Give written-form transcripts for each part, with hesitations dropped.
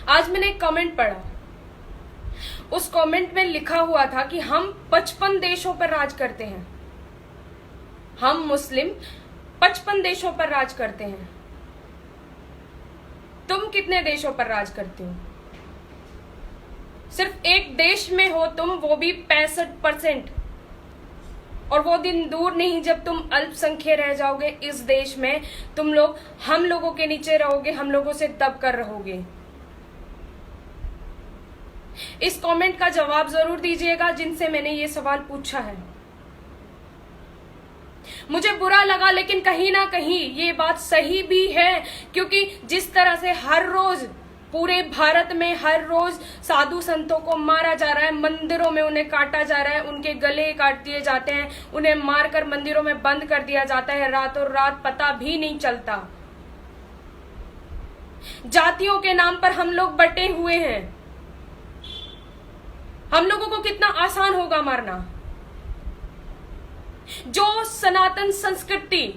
आज मैंने एक कमेंट पढ़ा, उस कमेंट में लिखा हुआ था कि हम 55 देशों पर राज करते हैं, हम मुस्लिम 55 देशों पर राज करते हैं। तुम कितने देशों पर राज करते हो? सिर्फ एक देश में हो तुम, वो भी 65%। और वो दिन दूर नहीं जब तुम अल्पसंख्यक रह जाओगे इस देश में, तुम लोग हम लोगों के नीचे रहोगे, हम लोगों से दब कर रहोगे। इस कमेंट का जवाब जरूर दीजिएगा जिनसे मैंने ये सवाल पूछा है। मुझे बुरा लगा, लेकिन कहीं ना कहीं ये बात सही भी है, क्योंकि जिस तरह से हर रोज पूरे भारत में हर रोज साधु संतों को मारा जा रहा है, मंदिरों में उन्हें काटा जा रहा है, उनके गले काट दिए जाते हैं, उन्हें मारकर मंदिरों में बंद कर दिया जाता है, रातों रात पता भी नहीं चलता। जातियों के नाम पर हम लोग बटे हुए हैं। हम लोगों को कितना आसान होगा मारना। जो सनातन संस्कृति,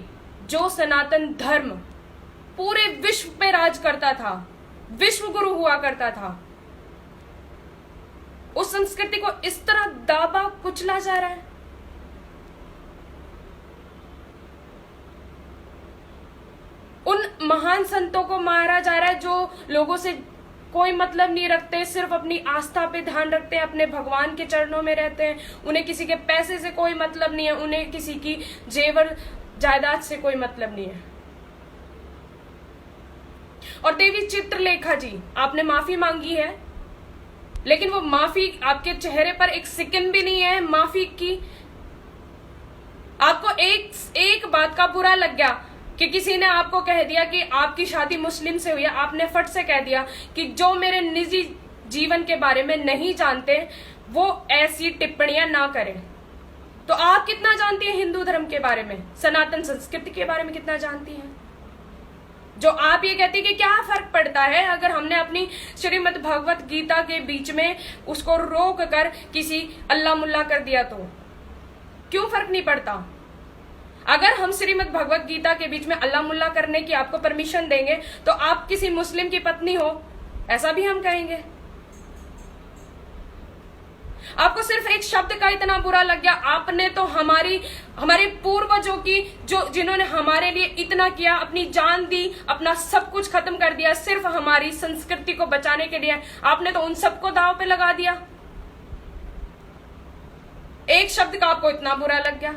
जो सनातन धर्म पूरे विश्व पे राज करता था, विश्व गुरु हुआ करता था, उस संस्कृति को इस तरह दाबा कुचला जा रहा है। उन महान संतों को मारा जा रहा है जो लोगों से कोई मतलब नहीं रखते, सिर्फ अपनी आस्था पे ध्यान रखते हैं, अपने भगवान के चरणों में रहते हैं, उन्हें किसी के पैसे से कोई मतलब नहीं है, उन्हें किसी की जेवर जायदाद से कोई मतलब नहीं है। और देवी चित्रलेखा जी, आपने माफी मांगी है, लेकिन वो माफी आपके चेहरे पर एक सेकंड भी नहीं है माफी की। आपको एक बात का बुरा लग गया कि किसी ने आपको कह दिया कि आपकी शादी मुस्लिम से हुई है, आपने फट से कह दिया कि जो मेरे निजी जीवन के बारे में नहीं जानते वो ऐसी टिप्पणियां ना करें। तो आप कितना जानती हैं हिंदू धर्म के बारे में, सनातन संस्कृति के बारे में कितना जानती हैं? जो आप ये कहती कि क्या फर्क पड़ता है अगर हमने अपनी श्रीमद् भगवत गीता के बीच में उसको रोक कर किसी अल्लाह मुल्ला कर दिया, तो क्यों फर्क नहीं पड़ता? अगर हम श्रीमद् भगवत गीता के बीच में अल्लाह मुल्ला करने की आपको परमिशन देंगे तो आप किसी मुस्लिम की पत्नी हो, ऐसा भी हम कहेंगे। आपको सिर्फ एक शब्द का इतना बुरा लग गया। आपने तो हमारे पूर्वजों की, जो जिन्होंने हमारे लिए इतना किया, अपनी जान दी, अपना सब कुछ खत्म कर दिया सिर्फ हमारी संस्कृति को बचाने के लिए, आपने तो उन सबको दांव पे लगा दिया। एक शब्द का आपको इतना बुरा लग गया।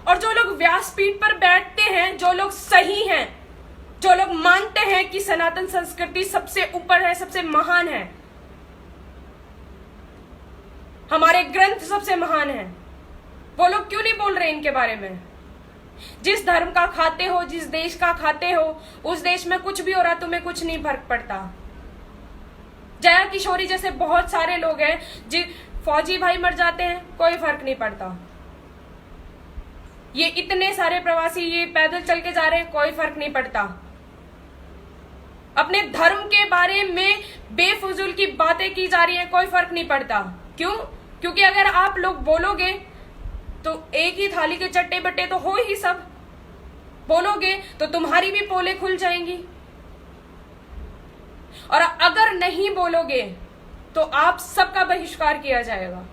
और जो लोग व्यासपीठ पर बैठते हैं, जो लोग सही हैं, जो लोग मानते हैं कि सनातन संस्कृति सबसे ऊपर है, सबसे महान है, हमारे ग्रंथ सबसे महान है, वो लोग क्यों नहीं बोल रहे इनके बारे में? जिस धर्म का खाते हो, जिस देश का खाते हो, उस देश में कुछ भी हो रहा तुम्हें कुछ नहीं फर्क पड़ता। जया किशोरी जैसे बहुत सारे लोग हैं, फौजी भाई मर जाते हैं, कोई फर्क नहीं पड़ता। ये इतने सारे प्रवासी ये पैदल चल के जा रहे हैं, कोई फर्क नहीं पड़ता। अपने धर्म के बारे में बेफजूल की बातें की जा रही है, कोई फर्क नहीं पड़ता। क्यों? क्योंकि अगर आप लोग बोलोगे तो एक ही थाली के चट्टे बट्टे तो हो ही सब। बोलोगे तो तुम्हारी भी पोलें खुल जाएंगी, और अगर नहीं बोलोगे तो आप सबका बहिष्कार किया जाएगा।